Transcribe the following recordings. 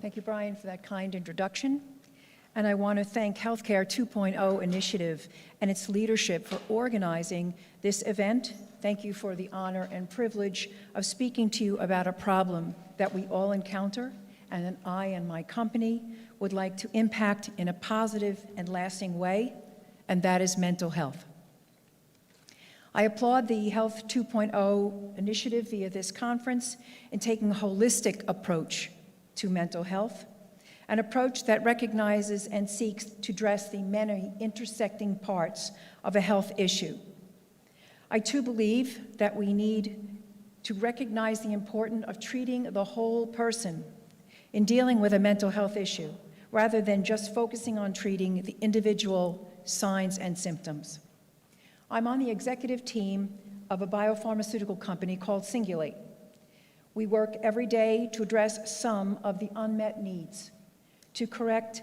Thank you, Brian, for that kind introduction. And I want to thank Healthcare 2.0 Initiative and its leadership for organizing this event. Thank you for the honor and privilege of speaking to you about a problem that we all encounter and that I and my company would like to impact in a positive and lasting way, and that is mental health. I applaud the Health 2.0 initiative via this conference in taking a holistic approach to mental health, an approach that recognizes and seeks to address the many intersecting parts of a health issue. I too believe that we need to recognize the importance of treating the whole person in dealing with a mental health issue, rather than just focusing on treating the individual signs and symptoms. I'm on the executive team of a biopharmaceutical company called Singulate. We work every day to address some of the unmet needs, to correct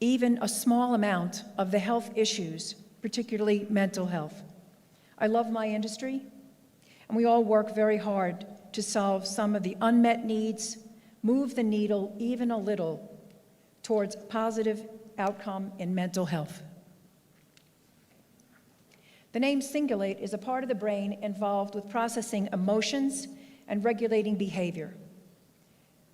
even a small amount of the health issues, particularly mental health. I love my industry, and we all work very hard to solve some of the unmet needs, move the needle even a little towards positive outcome in mental health. The name Singulate is a part of the brain involved with processing emotions and regulating behavior.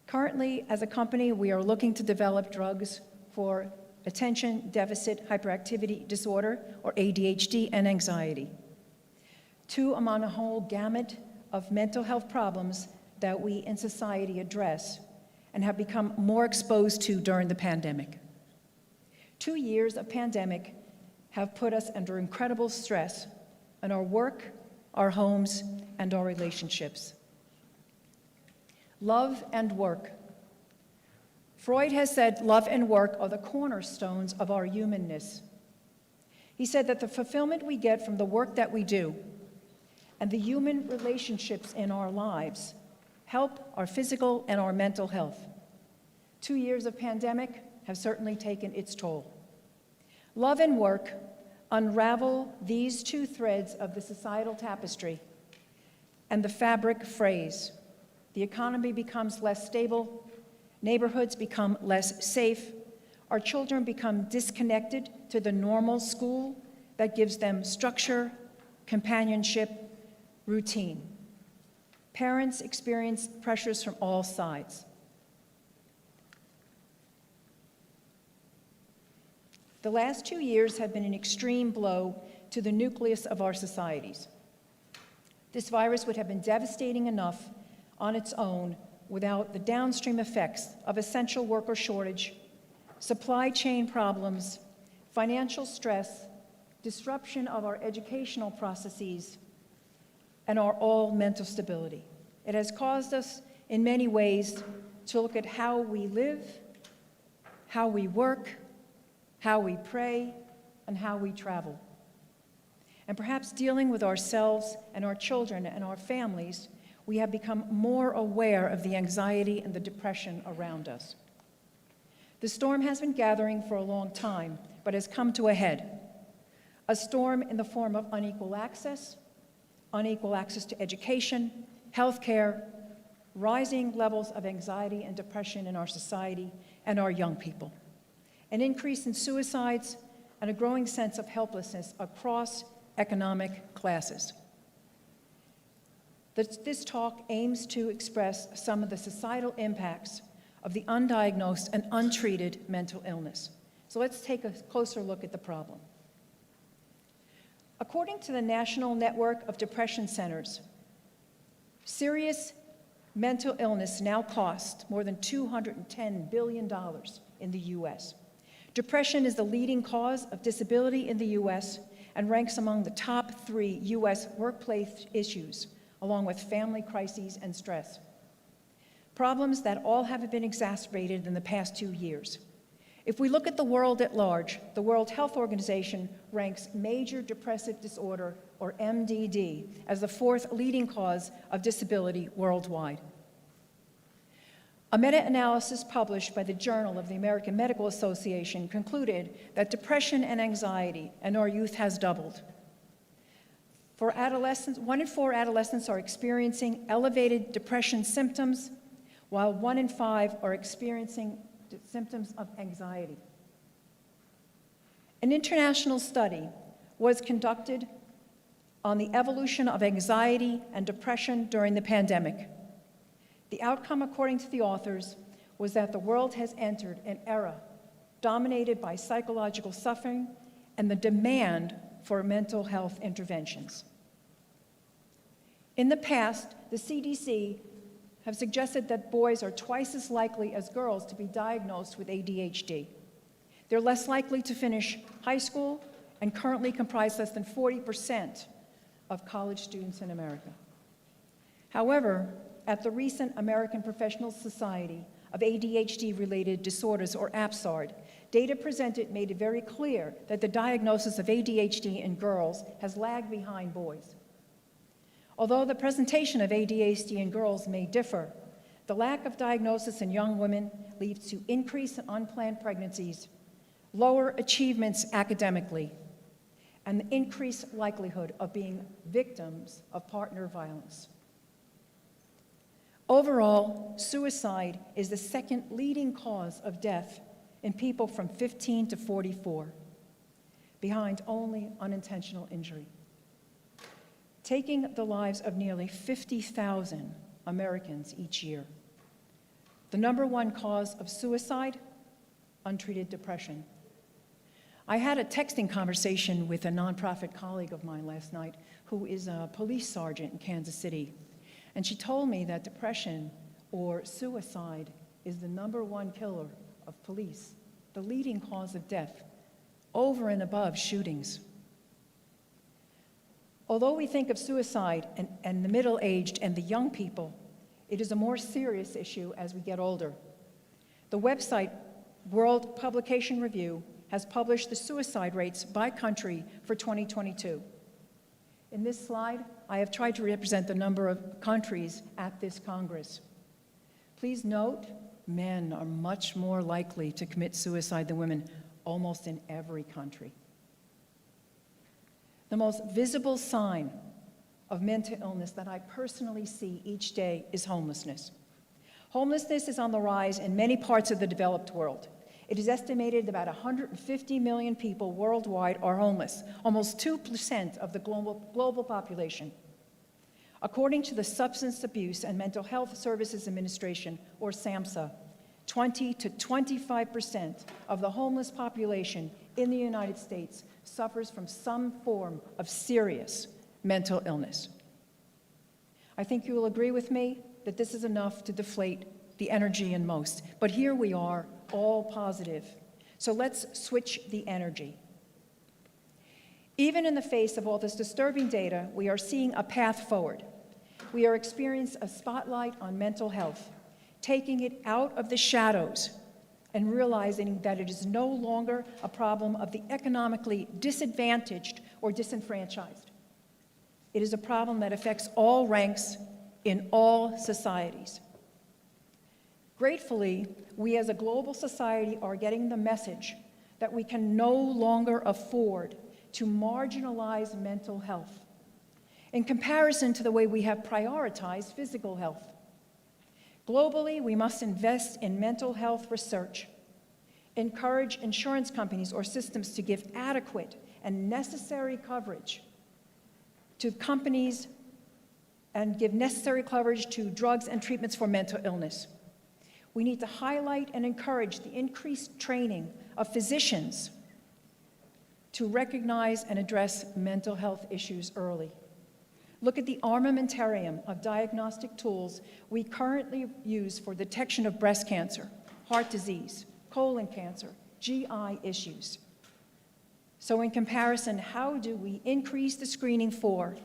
Currently, as a company, we are looking to develop drugs for attention deficit hyperactivity disorder, or ADHD, and anxiety. Two among a whole gamut of mental health problems that we in society address and have become more exposed to during the pandemic. 2 years of pandemic have put us under incredible stress in our work, our homes, and our relationships. Love and work. Freud has said love and work are the cornerstones of our humanness. He said that the fulfillment we get from the work that we do and the human relationships in our lives help our physical and our mental health. 2 years of pandemic have certainly taken its toll. Love and work unravel these two threads of the societal tapestry and the fabric frays. The economy becomes less stable, neighborhoods become less safe, our children become disconnected to the normal school that gives them structure, companionship, routine. Parents experience pressures from all sides. The last 2 years have been an extreme blow to the nucleus of our societies. This virus would have been devastating enough on its own without the downstream effects of essential worker shortage, supply chain problems, financial stress, disruption of our educational processes, and our all mental stability. It has caused us in many ways to look at how we live, how we work, how we pray, and how we travel. And perhaps dealing with ourselves and our children and our families, we have become more aware of the anxiety and the depression around us. The storm has been gathering for a long time, but has come to a head. A storm in the form of unequal access to education, healthcare, rising levels of anxiety and depression in our society and our young people, an increase in suicides, and a growing sense of helplessness across economic classes. This talk aims to express some of the societal impacts of the undiagnosed and untreated mental illness. So let's take a closer look at the problem. According to the National Network of Depression Centers, serious mental illness now costs more than $210 billion in the U.S. Depression is the leading cause of disability in the U.S. and ranks among the top 3 U.S. workplace issues, along with family crises and stress. Problems that all have been exacerbated in the past 2 years. If we look at the world at large, the World Health Organization ranks major depressive disorder, or MDD, as the 4th leading cause of disability worldwide. A meta-analysis published by the Journal of the American Medical Association concluded that depression and anxiety in our youth has doubled. For adolescents, 1 in 4 adolescents are experiencing elevated depression symptoms, while 1 in 5 are experiencing symptoms of anxiety. An international study was conducted on the evolution of anxiety and depression during the pandemic. The outcome, according to the authors, was that the world has entered an era dominated by psychological suffering and the demand for mental health interventions. In the past, the CDC have suggested that boys are twice as likely as girls to be diagnosed with ADHD. They're less likely to finish high school and currently comprise less than 40% of college students in America. However, at the recent American Professional Society of ADHD-related Disorders, or APSARD, data presented made it very clear that the diagnosis of ADHD in girls has lagged behind boys. Although the presentation of ADHD in girls may differ, the lack of diagnosis in young women leads to increase in unplanned pregnancies, lower achievements academically, and the increased likelihood of being victims of partner violence. Overall, suicide is the second leading cause of death in people from 15 to 44, behind only unintentional injury, taking the lives of nearly 50,000 Americans each year. The number one cause of suicide, untreated depression. I had a texting conversation with a nonprofit colleague of mine last night who is a police sergeant in Kansas City. And she told me that depression or suicide is the number one killer of police, the leading cause of death, over and above shootings. Although we think of suicide and the middle-aged and the young people, it is a more serious issue as we get older. The website World Publication Review has published the suicide rates by country for 2022. In this slide, I have tried to represent the number of countries at this Congress. Please note, men are much more likely to commit suicide than women, almost in every country. The most visible sign of mental illness that I personally see each day is homelessness. Homelessness is on the rise in many parts of the developed world. It is estimated that about 150 million people worldwide are homeless, almost 2% of the global population. According to the Substance Abuse and Mental Health Services Administration, or SAMHSA, 20 to 25% of the homeless population in the United States suffers from some form of serious mental illness. I think you will agree with me that this is enough to deflate the energy in most. But here we are, all positive. So let's switch the energy. Even in the face of all this disturbing data, we are seeing a path forward. We are experiencing a spotlight on mental health, taking it out of the shadows and realizing that it is no longer a problem of the economically disadvantaged or disenfranchised. It is a problem that affects all ranks in all societies. Gratefully, we as a global society are getting the message that we can no longer afford to marginalize mental health in comparison to the way we have prioritized physical health. Globally, we must invest in mental health research, encourage insurance companies or systems to give adequate and necessary coverage to companies and give necessary coverage to drugs and treatments for mental illness. We need to highlight and encourage the increased training of physicians to recognize and address mental health issues early. Look at the armamentarium of diagnostic tools we currently use for detection of breast cancer, heart disease, colon cancer, GI issues. So in comparison, how do we increase the screening for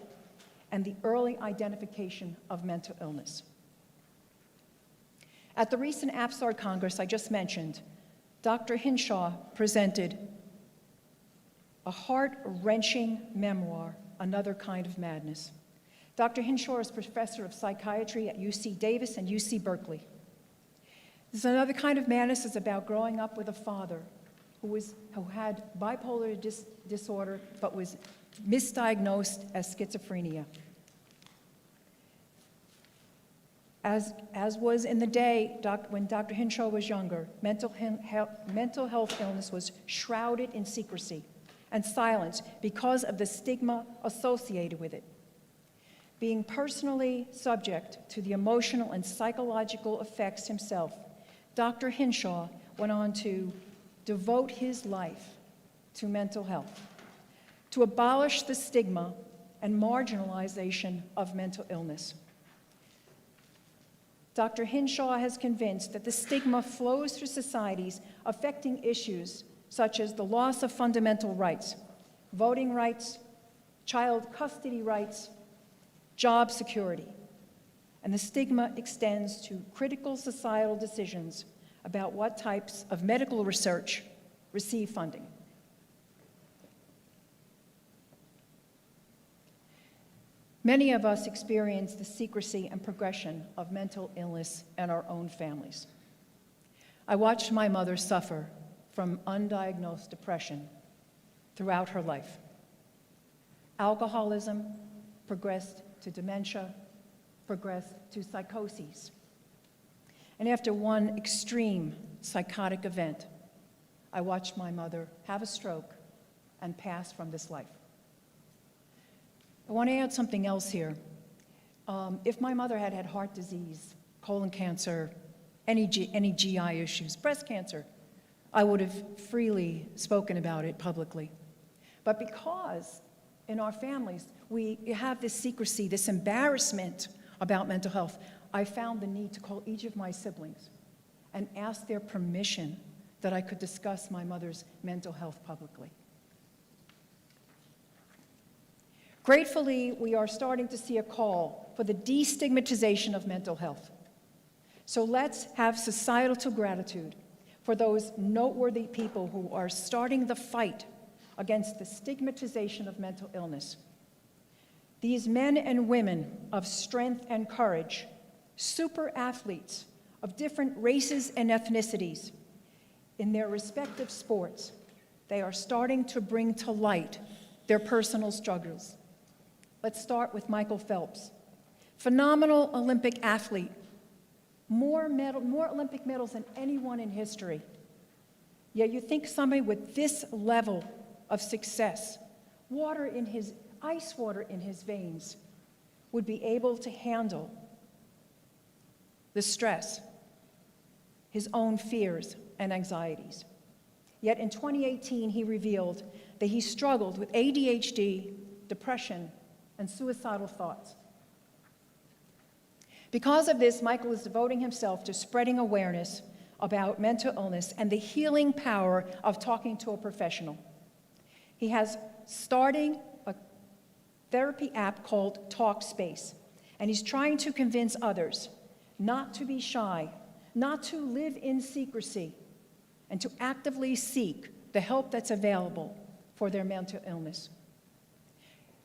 and the early identification of mental illness? At the recent APSARD Congress I just mentioned, Dr. Hinshaw presented a heart-wrenching memoir, Another Kind of Madness. Dr. Hinshaw is professor of psychiatry at UC Davis and UC Berkeley. This Another Kind of Madness is about growing up with a father who had bipolar disorder but was misdiagnosed as schizophrenia. As was in the day when Dr. Hinshaw was younger, mental health illness was shrouded in secrecy and silence because of the stigma associated with it. Being personally subject to the emotional and psychological effects himself, Dr. Hinshaw went on to devote his life to mental health, to abolish the stigma and marginalization of mental illness. Dr. Hinshaw has convinced that the stigma flows through societies affecting issues such as the loss of fundamental rights, voting rights, child custody rights, job security, and the stigma extends to critical societal decisions about what types of medical research receive funding. Many of us experience the secrecy and progression of mental illness in our own families. I watched my mother suffer from undiagnosed depression throughout her life. Alcoholism progressed to dementia, progressed to psychoses. And after one extreme psychotic event, I watched my mother have a stroke and pass from this life. I want to add something else here. If my mother had had heart disease, colon cancer, any GI issues, breast cancer, I would have freely spoken about it publicly. But because in our families we have this secrecy, this embarrassment about mental health, I found the need to call each of my siblings and ask their permission that I could discuss my mother's mental health publicly. Gratefully, we are starting to see a call for the destigmatization of mental health. So let's have societal gratitude for those noteworthy people who are starting the fight against the stigmatization of mental illness. These men and women of strength and courage, super athletes of different races and ethnicities, in their respective sports, they are starting to bring to light their personal struggles. Let's start with Michael Phelps. Phenomenal Olympic athlete, more Olympic medals than anyone in history. Yet you think somebody with this level of success, ice water in his veins, would be able to handle the stress, his own fears and anxieties. Yet in 2018, he revealed that he struggled with ADHD, depression, and suicidal thoughts. Because of this, Michael is devoting himself to spreading awareness about mental illness and the healing power of talking to a professional. He has starting a therapy app called Talkspace, and he's trying to convince others not to be shy, not to live in secrecy, and to actively seek the help that's available for their mental illness.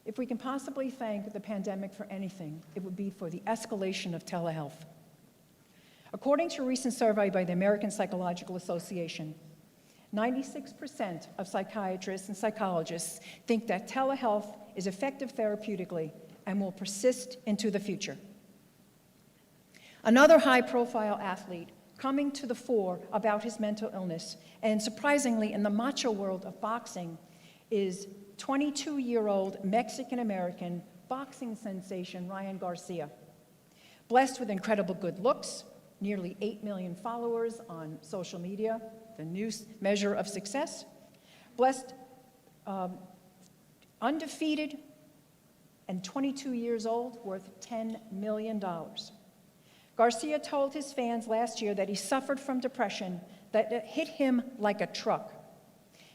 If we can possibly thank the pandemic for anything, it would be for the escalation of telehealth. According to a recent survey by the American Psychological Association, 96% of psychiatrists and psychologists think that telehealth is effective therapeutically and will persist into the future. Another high-profile athlete coming to the fore about his mental illness, and surprisingly in the macho world of boxing, is 22-year-old Mexican-American boxing sensation Ryan Garcia. Blessed with incredible good looks, nearly 8 million followers on social media, the new measure of success. Blessed, undefeated, and 22 years old, worth $10 million. Garcia told his fans last year that he suffered from depression that hit him like a truck.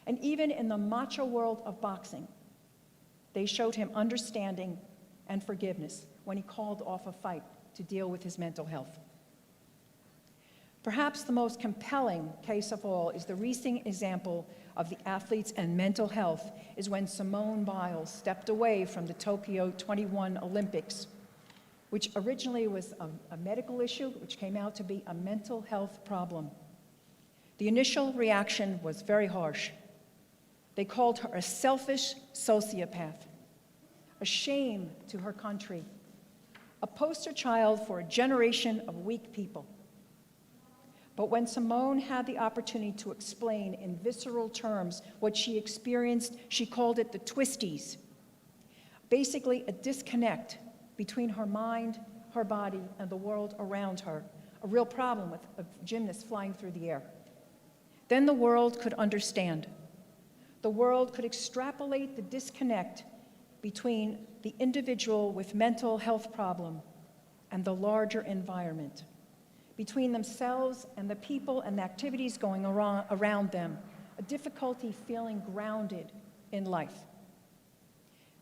And even in the macho world of boxing, they showed him understanding and forgiveness when he called off a fight to deal with his mental health. Perhaps the most compelling case of all is the recent example of the athletes and mental health is when Simone Biles stepped away from the Tokyo 21 Olympics, which originally was a medical issue, which came out to be a mental health problem. The initial reaction was very harsh. They called her a selfish sociopath, a shame to her country, a poster child for a generation of weak people. But when Simone had the opportunity to explain in visceral terms what she experienced, she called it the twisties. Basically, a disconnect between her mind, her body, and the world around her, a real problem with a gymnast flying through the air. Then the world could understand. The world could extrapolate the disconnect between the individual with mental health problem and the larger environment, between themselves and the people and activities going around them, a difficulty feeling grounded in life.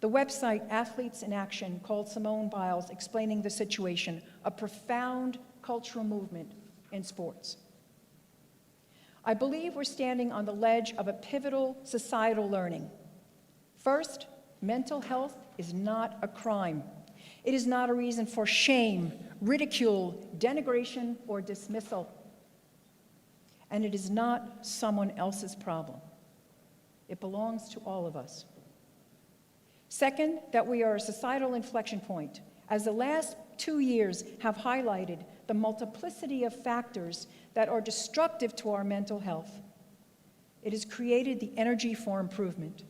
The website Athletes in Action called Simone Biles explaining the situation a profound cultural movement in sports. I believe we're standing on the ledge of a pivotal societal learning. First, mental health is not a crime. It is not a reason for shame, ridicule, denigration, or dismissal. And it is not someone else's problem. It belongs to all of us. Second, that we are a societal inflection point, as the last 2 years have highlighted the multiplicity of factors that are destructive to our mental health. It has created the energy for improvement.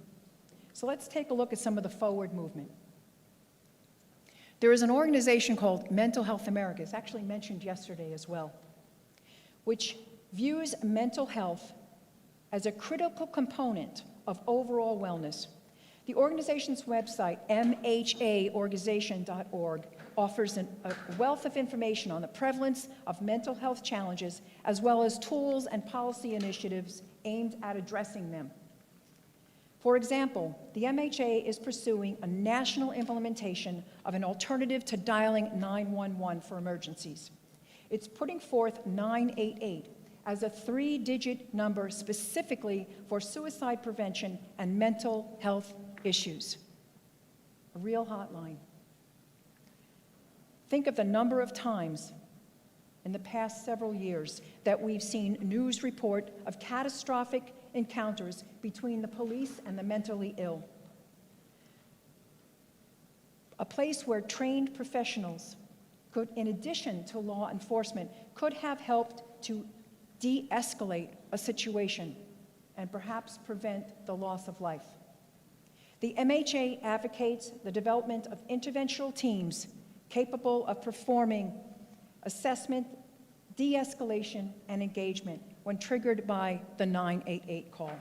So let's take a look at some of the forward movement. There is an organization called Mental Health America, it's actually mentioned yesterday as well, which views mental health as a critical component of overall wellness. The organization's website, mhaorganization.org, offers a wealth of information on the prevalence of mental health challenges, as well as tools and policy initiatives aimed at addressing them. For example, the MHA is pursuing a national implementation of an alternative to dialing 911 for emergencies. It's putting forth 988 as a 3-digit number specifically for suicide prevention and mental health issues. A real hotline. Think of the number of times in the past several years that we've seen news report of catastrophic encounters between the police and the mentally ill. A place where trained professionals could, in addition to law enforcement, could have helped to de-escalate a situation and perhaps prevent the loss of life. The MHA advocates the development of interventional teams capable of performing assessment, de-escalation, and engagement when triggered by the 988 call.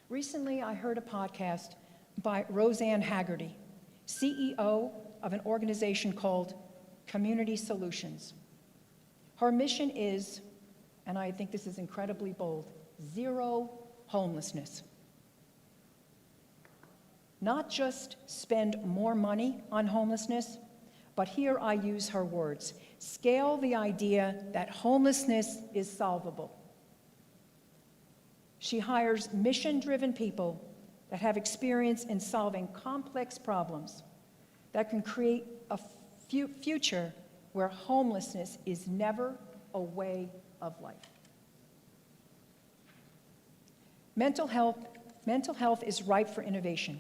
Recently, I heard a podcast by Roseanne Haggerty, CEO of an organization called Community Solutions. Her mission is, and I think this is incredibly bold, zero homelessness. Not just spend more money on homelessness, but here I use her words, scale the idea that homelessness is solvable. She hires mission-driven people that have experience in solving complex problems that can create a future where homelessness is never a way of life. Mental health is ripe for innovation.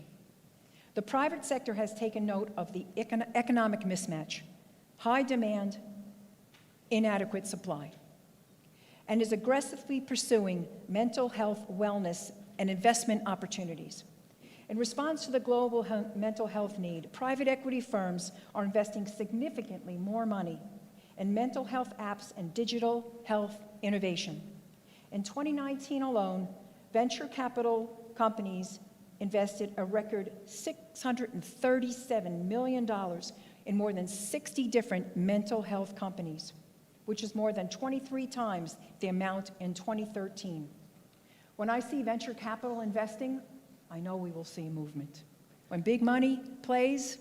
The private sector has taken note of the economic mismatch, high demand, inadequate supply, and is aggressively pursuing mental health wellness and investment opportunities. In response to the global mental health need, private equity firms are investing significantly more money in mental health apps and digital health innovation. In 2019 alone, venture capital companies invested a record $637 million in more than 60 different mental health companies, which is more than 23 times the amount in 2013. When I see venture capital investing, I know we will see movement. When big money plays,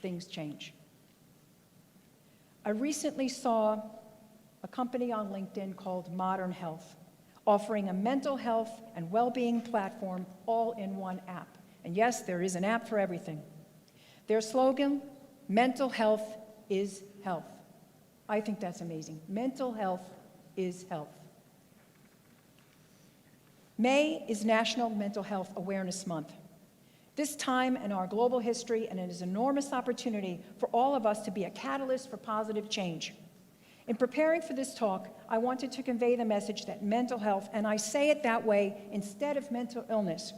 things change. I recently saw a company on LinkedIn called Modern Health, offering a mental health and well-being platform all in one app. And yes, there is an app for everything. Their slogan, mental health is health. I think that's amazing. Mental health is health. May is National Mental Health Awareness Month. This time in our global history, and it is an enormous opportunity for all of us to be a catalyst for positive change. In preparing for this talk, I wanted to convey the message that mental health, and I say it that way instead of mental illness,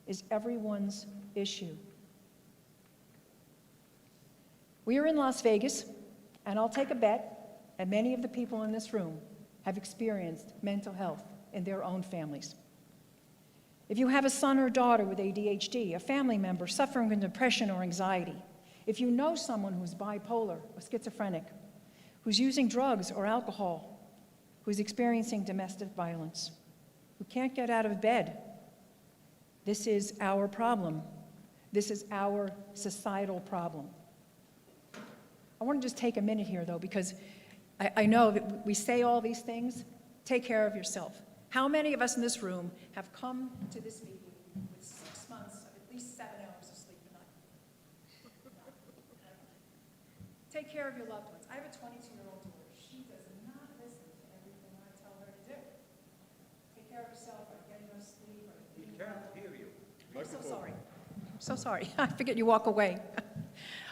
is everyone's issue. We are in Las Vegas, and I'll take a bet that many of the people in this room have experienced mental health in their own families. If you have a son or daughter with ADHD, a family member suffering from depression or anxiety, if you know someone who's bipolar or schizophrenic, who's using drugs or alcohol, who's experiencing domestic violence, who can't get out of bed, this is our problem. This is our societal problem. I want to just take a minute here, though, because I know that we say all these things. Take care of yourself. How many of us in this room have come to this meeting with 6 months of at least 7 hours of sleep a night? Take care of your loved ones. I have a 22-year-old daughter. She does not listen to everything I tell her to do. Take care of yourself by getting her sleep. We can't hear you. I'm so sorry. I'm so sorry. I forget you walk away.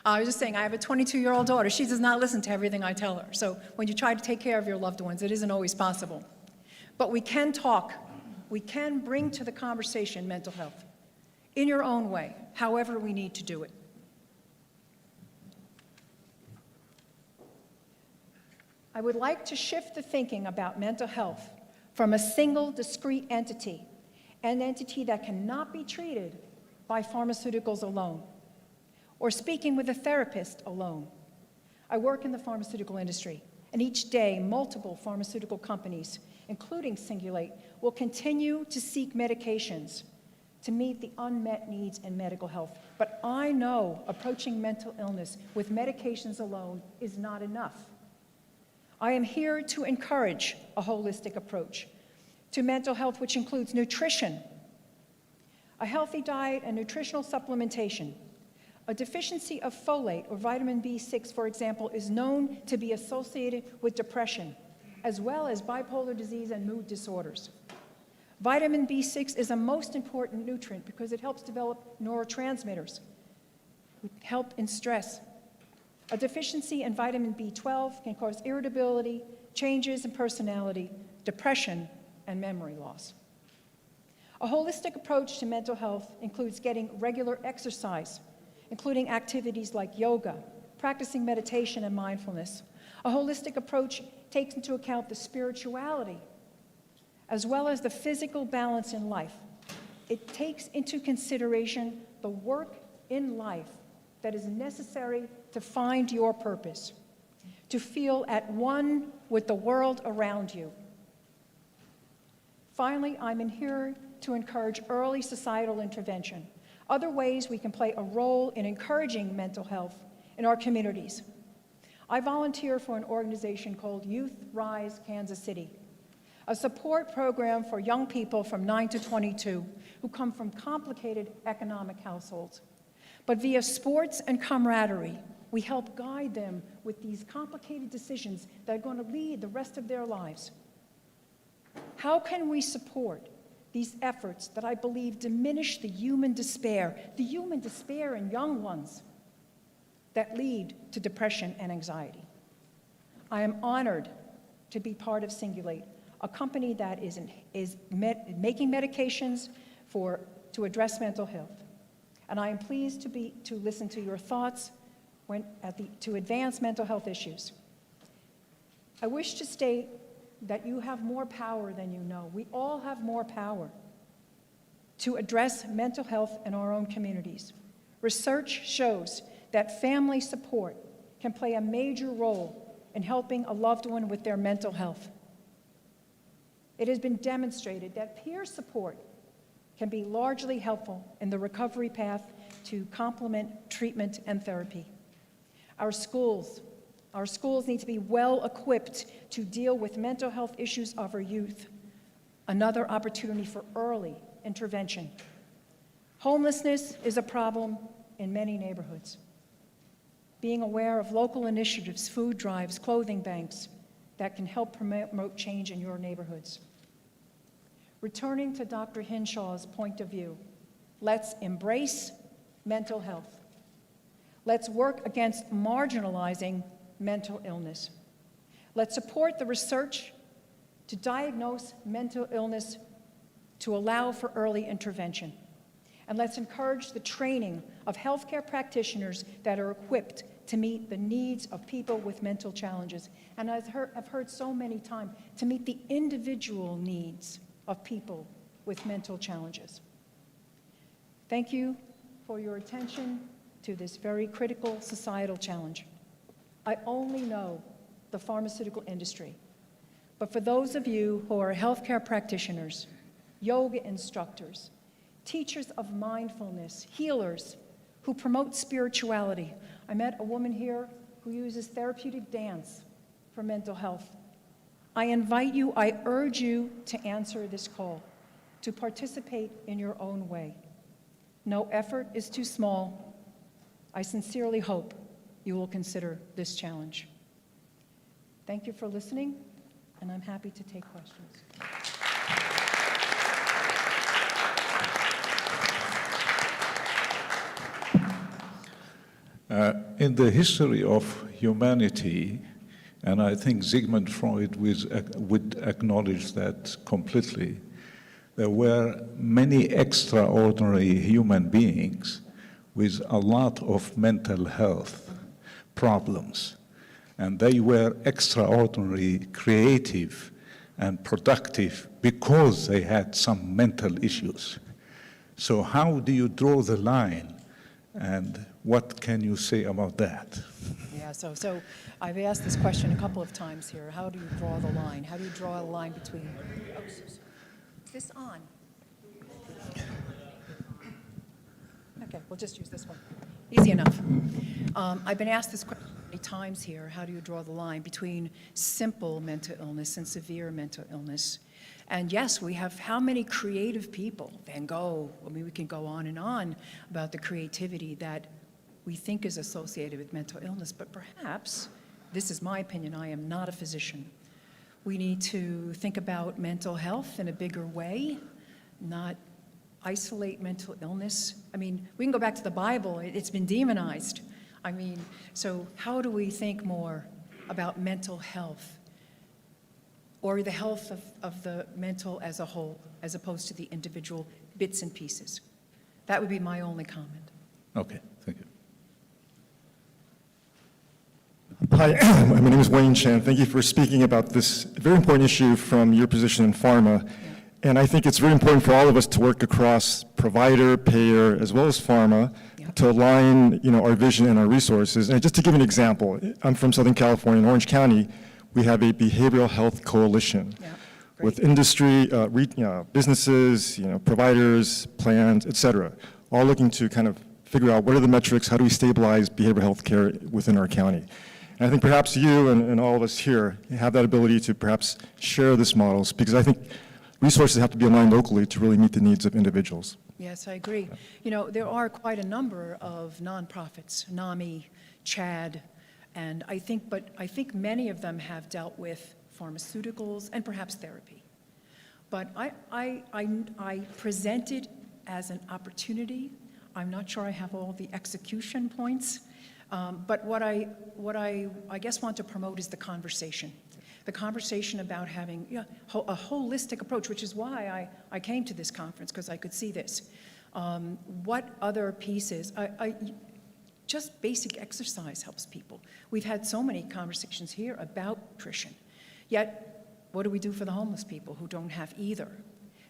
I was just saying, I have a 22-year-old daughter. She does not listen to everything I tell her. So when you try to take care of your loved ones, it isn't always possible. But we can talk. We can bring to the conversation mental health in your own way, however we need to do it. I would like to shift the thinking about mental health from a single discrete entity, an entity that cannot be treated by pharmaceuticals alone, or speaking with a therapist alone. I work in the pharmaceutical industry, and each day multiple pharmaceutical companies, including Singulate, will continue to seek medications to meet the unmet needs in medical health. But I know approaching mental illness with medications alone is not enough. I am here to encourage a holistic approach to mental health, which includes nutrition, a healthy diet and nutritional supplementation. A deficiency of folate or vitamin B6, for example, is known to be associated with depression, as well as bipolar disease and mood disorders. Vitamin B6 is a most important nutrient because it helps develop neurotransmitters, which help in stress. A deficiency in vitamin B12 can cause irritability, changes in personality, depression, and memory loss. A holistic approach to mental health includes getting regular exercise, including activities like yoga, practicing meditation and mindfulness. A holistic approach takes into account the spirituality as well as the physical balance in life. It takes into consideration the work in life that is necessary to find your purpose, to feel at one with the world around you. Finally, I'm in here to encourage early societal intervention, other ways we can play a role in encouraging mental health in our communities. I volunteer for an organization called Youth Rise Kansas City, a support program for young people from 9 to 22 who come from complicated economic households. But via sports and camaraderie, we help guide them with these complicated decisions that are going to lead the rest of their lives. How can we support these efforts that I believe diminish the human despair in young ones that lead to depression and anxiety? I am honored to be part of Singulate, a company that is making medications to address mental health. And I am pleased to listen to your thoughts to advance mental health issues. I wish to state that you have more power than you know. We all have more power to address mental health in our own communities. Research shows that family support can play a major role in helping a loved one with their mental health. It has been demonstrated that peer support can be largely helpful in the recovery path to complement treatment and therapy. Our schools need to be well equipped to deal with mental health issues of our youth, another opportunity for early intervention. Homelessness is a problem in many neighborhoods. Being aware of local initiatives, food drives, clothing banks that can help promote change in your neighborhoods. Returning to Dr. Hinshaw's point of view, Let's embrace mental health. Let's work against marginalizing mental illness. Let's support the research to diagnose mental illness to allow for early intervention. And let's encourage the training of healthcare practitioners that are equipped to meet the needs of people with mental challenges. And I've heard so many times, to meet the individual needs of people with mental challenges. Thank you for your attention to this very critical societal challenge. I only know the pharmaceutical industry, but for those of you who are healthcare practitioners, yoga instructors, teachers of mindfulness, healers who promote spirituality. I met a woman here who uses therapeutic dance for mental health. I invite you, I urge you to answer this call, to participate in your own way. No effort is too small. I sincerely hope you will consider this challenge. Thank you for listening, and I'm happy to take questions. In the history of humanity, and I think Sigmund Freud would acknowledge that completely, there were many extraordinary human beings with a lot of mental health problems. And they were extraordinarily creative and productive because they had some mental issues. So how do you draw the line? And what can you say about that? Yeah, so I've asked this question a couple of times here. How do you draw the line? How do you draw a line between, is this on? Okay, we'll just use this one. Easy enough. I've been asked this question many times here. How do you draw the line between simple mental illness and severe mental illness? And yes, we have how many creative people, Van Gogh, I mean, we can go on about the creativity that we think is associated with mental illness, but perhaps, this is my opinion, I am not a physician, we need to think about mental health in a bigger way, not isolate mental illness. I mean, we can go back to the Bible, it's been demonized. I mean, so how do we think more about mental health? Or the health of the mental as a whole, as opposed to the individual bits and pieces. That would be my only comment. Okay, thank you. Hi, my name is Wayne Chan. Thank you for speaking about this very important issue from your position in pharma. Yeah. And I think it's very important for all of us to work across provider, payer, as well as pharma, to align, our vision and our resources. And just to give an example, I'm from Southern California, in Orange County. We have a behavioral health coalition with industry, businesses, providers, plans, et cetera, all looking to kind of figure out what are the metrics, how do we stabilize behavioral health care within our county. And I think perhaps you and all of us here have that ability to perhaps share this models, because I think resources have to be aligned locally to really meet the needs of individuals. Yes, I agree. There are quite a number of nonprofits, NAMI, CHAD, and I think many of them have dealt with pharmaceuticals and perhaps therapy. But I present it as an opportunity. I'm not sure I have all the execution points, but what I guess want to promote is the conversation about having a holistic approach, which is why I came to this conference, because I could see this. What other pieces? Just basic exercise helps people. We've had so many conversations here about nutrition, yet what do we do for the homeless people who don't have either?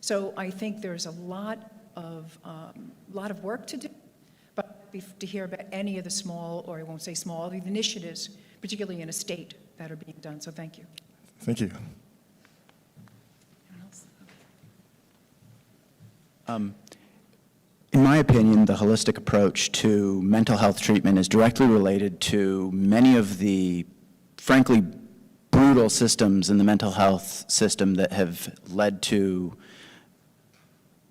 So I think there's a lot of work to do, but to hear about any of the small, or I won't say small, the initiatives, particularly in a state, that are being done. So thank you. Thank you. Anyone else? Okay. In my opinion, the holistic approach to mental health treatment is directly related to many of the, frankly, brutal systems in the mental health system that have led to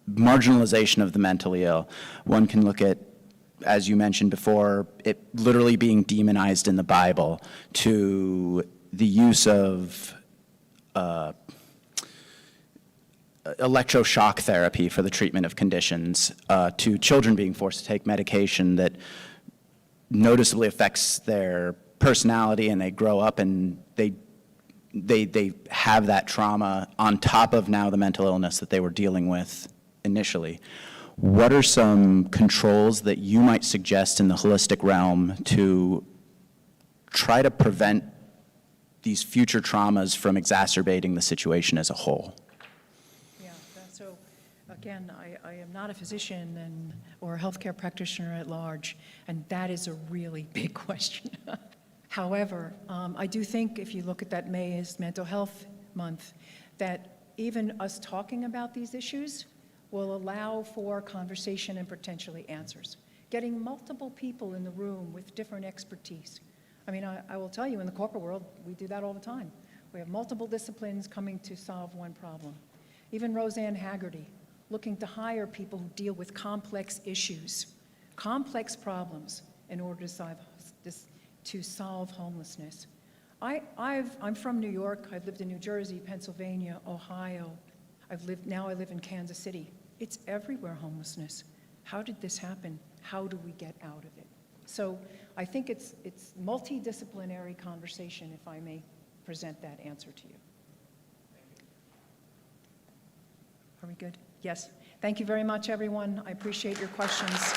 marginalization of the mentally ill. One can look at, as you mentioned before, it literally being demonized in the Bible, to the use of electroshock therapy for the treatment of conditions, to children being forced to take medication that noticeably affects their personality, and they grow up and they have that trauma on top of now the mental illness that they were dealing with initially. What are some controls that you might suggest in the holistic realm to try to prevent these future traumas from exacerbating the situation as a whole? Yeah, so again, I am not a physician or a healthcare practitioner at large, and that is a really big question. However, I do think if you look at that May as Mental Health Month, that even us talking about these issues will allow for conversation and potentially answers. Getting multiple people in the room with different expertise. I mean, I will tell you, in the corporate world, we do that all the time. We have multiple disciplines coming to solve one problem. Even Roseanne Haggerty, looking to hire people who deal with complex issues, complex problems, in order to solve homelessness. I'm from New York. I've lived in New Jersey, Pennsylvania, Ohio. Now I live in Kansas City. It's everywhere, homelessness. How did this happen? How do we get out of it? So I think it's multidisciplinary conversation, if I may present that answer to you. Are we good? Yes. Thank you very much, everyone. I appreciate your questions.